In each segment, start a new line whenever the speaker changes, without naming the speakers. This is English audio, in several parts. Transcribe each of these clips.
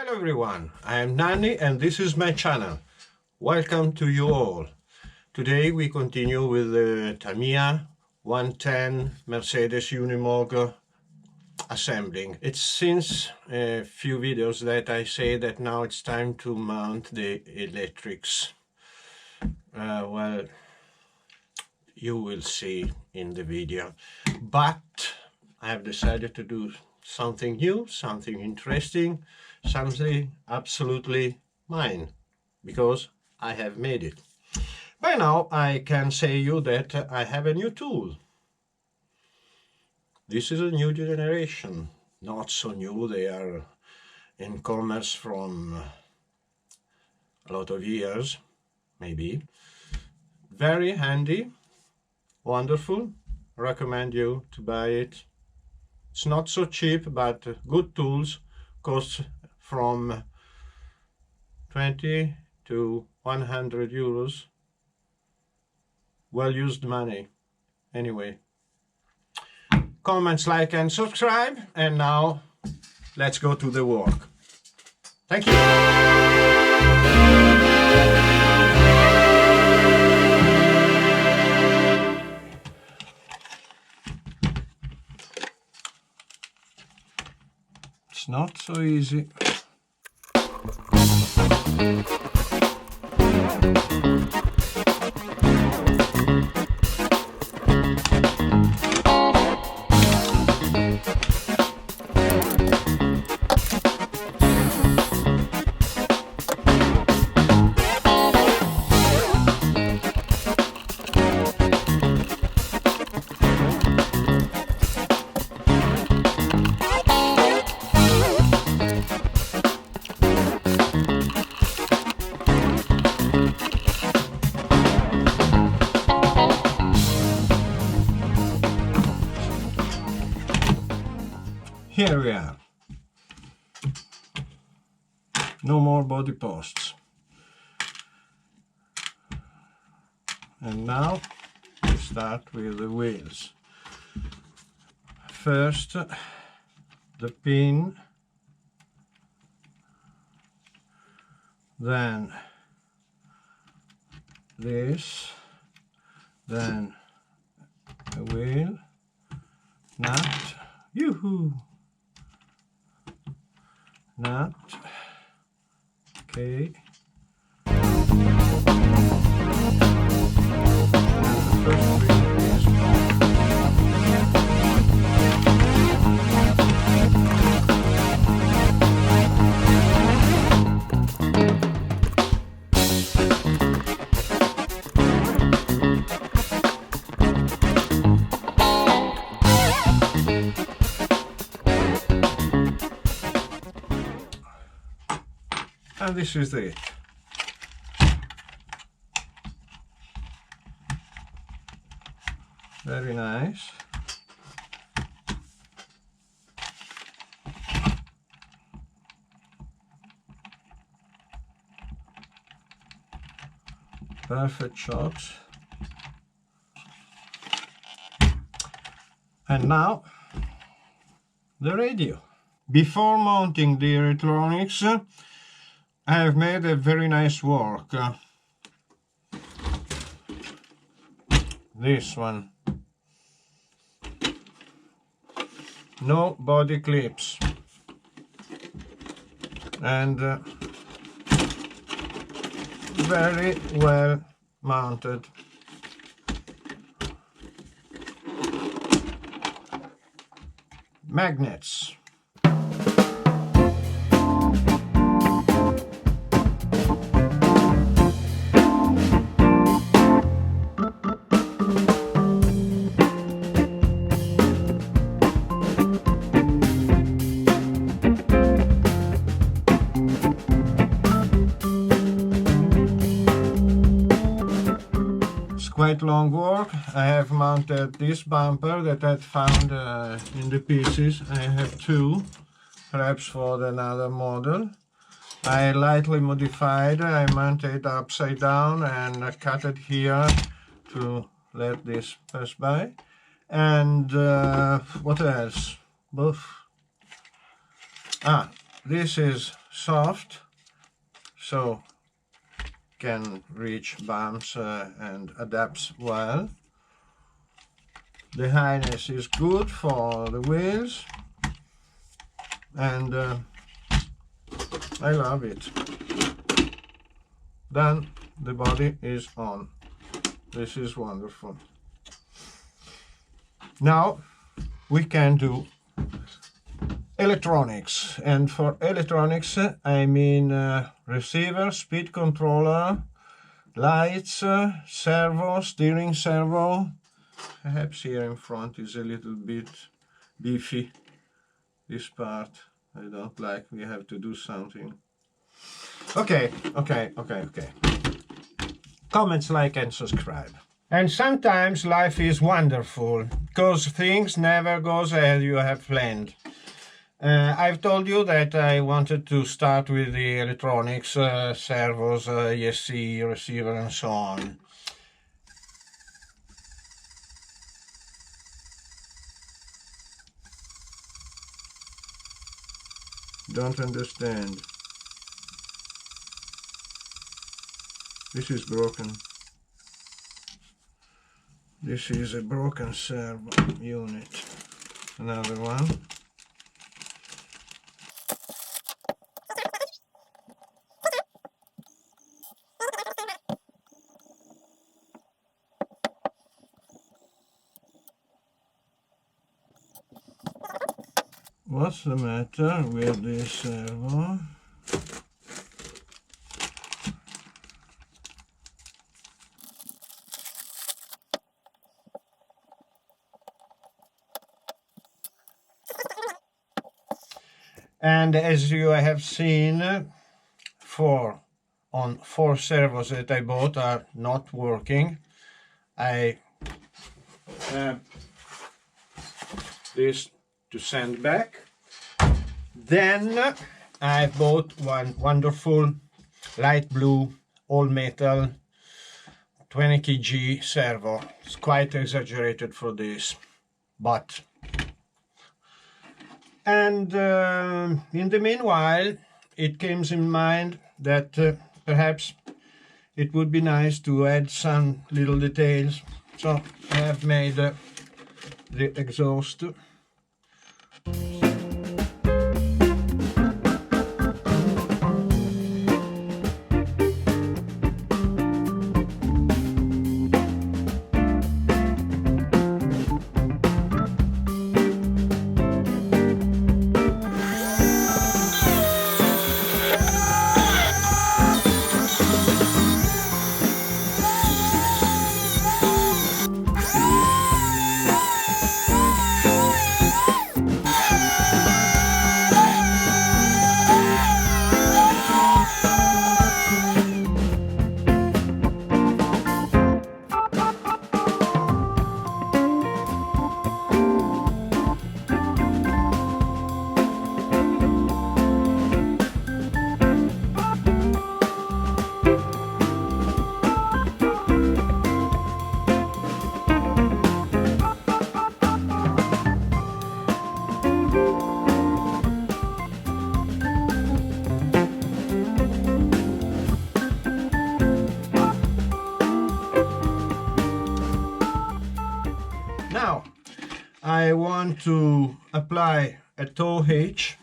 Hello everyone, I am Nanni and this is my channel. Welcome to you all. Today we continue with the Tamiya 110 Mercedes Unimog assembling. It's since a few videos that I say that now it's time to mount the electrics. Well, you will see in the video, but I have decided to do something new, something interesting, something absolutely mine, because I have made it. By now I can say you that I have a new tool. This is a new generation, not so new, they are in commerce from a lot of years, maybe. Very handy, wonderful, recommend you to buy it. It's not so cheap, but good tools cost from 20 to 100 euros. Well used money. Anyway, comments, like and subscribe, and now let's go to the work. Thank you. It's not so easy. Here we are. No more body posts. And now we start with the wheels. First the pin, then this, then a wheel, nut, yoo-hoo! Nut, okay. And this is it. Very nice. Perfect shots. And now the radio. Before mounting the electronics, I have made a very nice work. This one. No body clips. And very well mounted. Magnets. Quite long work. I have mounted this bumper that I found in the pieces. I have two, perhaps for another model. I lightly modified. I mounted upside down and cut it here to let this pass by. And what else? This is soft, so can reach bumps and adapts well. The highness is good for the wheels, and I love it. Then the body is on. This is wonderful. Now we can do electronics, and for electronics I mean receiver, speed controller, lights, servo, steering servo. Perhaps here in front is a little bit beefy. This part I don't like. We have to do something. Okay. Comments, like and subscribe. And sometimes life is wonderful, because things never goes as you have planned. I've told you that I wanted to start with the electronics, servos, ESC, receiver and so on. Don't understand. This is broken. This is a broken servo unit. Another one. What's the matter with this servo? And as you have seen, four servos that I bought are not working. I have this to send back. Then I bought one wonderful light blue all metal 20 kg servo. It's quite exaggerated for this, but and in the meanwhile it came in mind that perhaps it would be nice to add some little details, so I have made the exhaust. Now I want to apply a toe hitch,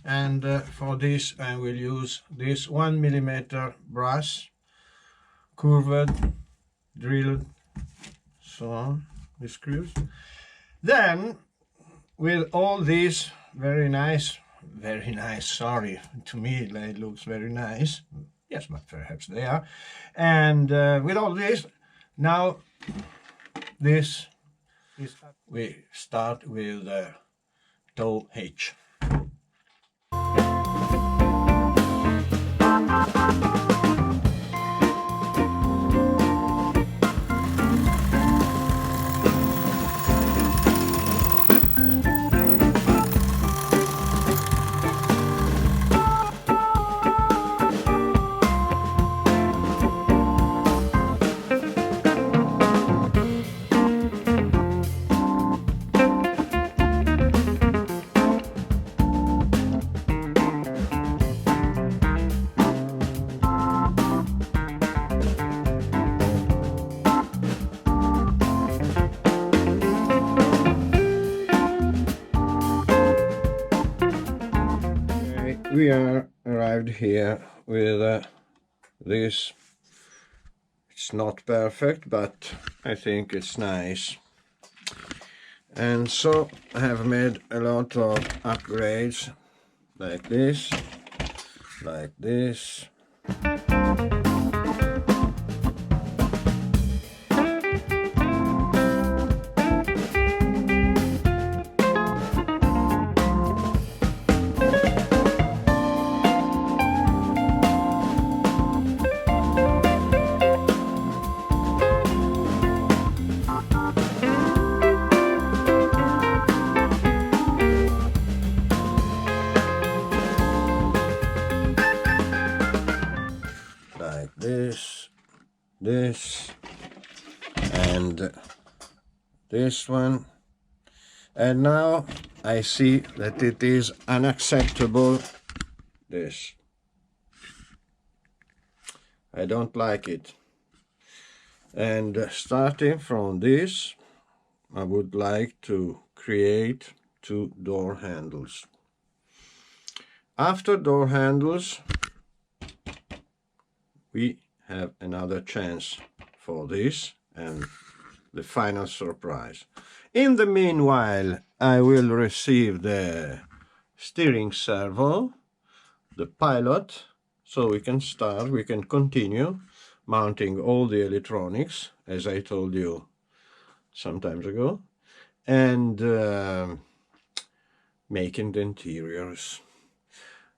and for this I will use this 1 mm brass, curved, drilled, so on, with screws. Then with all these very nice, sorry, to me it looks very nice, yes, but perhaps they are, and with all this, now this is, we start with the toe hitch. we are arrived here with this. It's not perfect, but I think it's nice. And so I have made a lot of upgrades like this, like this. This and this one, and now I see that it is unacceptable. This, I don't like it, and starting from this I would like to create 2 door handles. After door handles we have another chance for this and the final surprise. In the meanwhile, I will receive the steering servo, the pilot, so we can start, we can continue mounting all the electronics, as I told you some times ago, and making the interiors.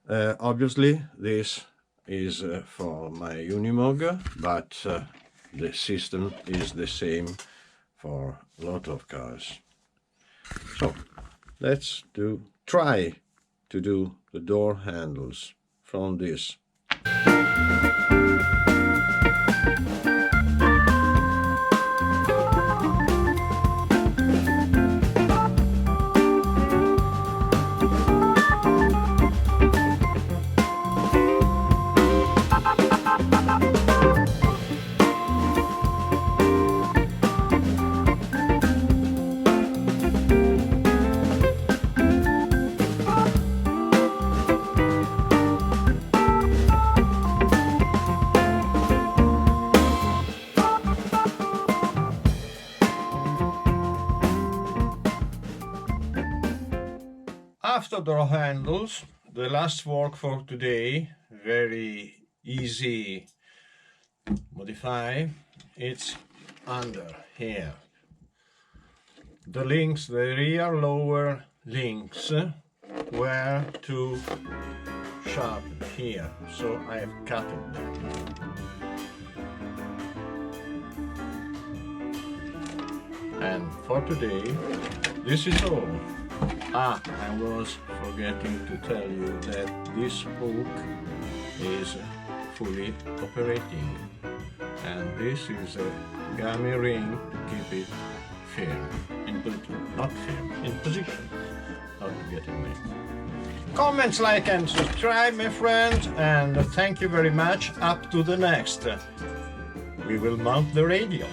Obviously, this is for my Unimog, but the system is the same for a lot of cars. So let's try to do the door handles from this. After door handles, the last work for today, very easy modify, it's under here. The links, the rear lower links were too sharp here, so I have cut them. And for today, this is all. I was forgetting to tell you that this hook is fully operating, and this is a gummy ring to keep it firm, not firm, in position, not to get away. Comments, like and subscribe, my friends, and thank you very much. Up to the next. We will mount the radio.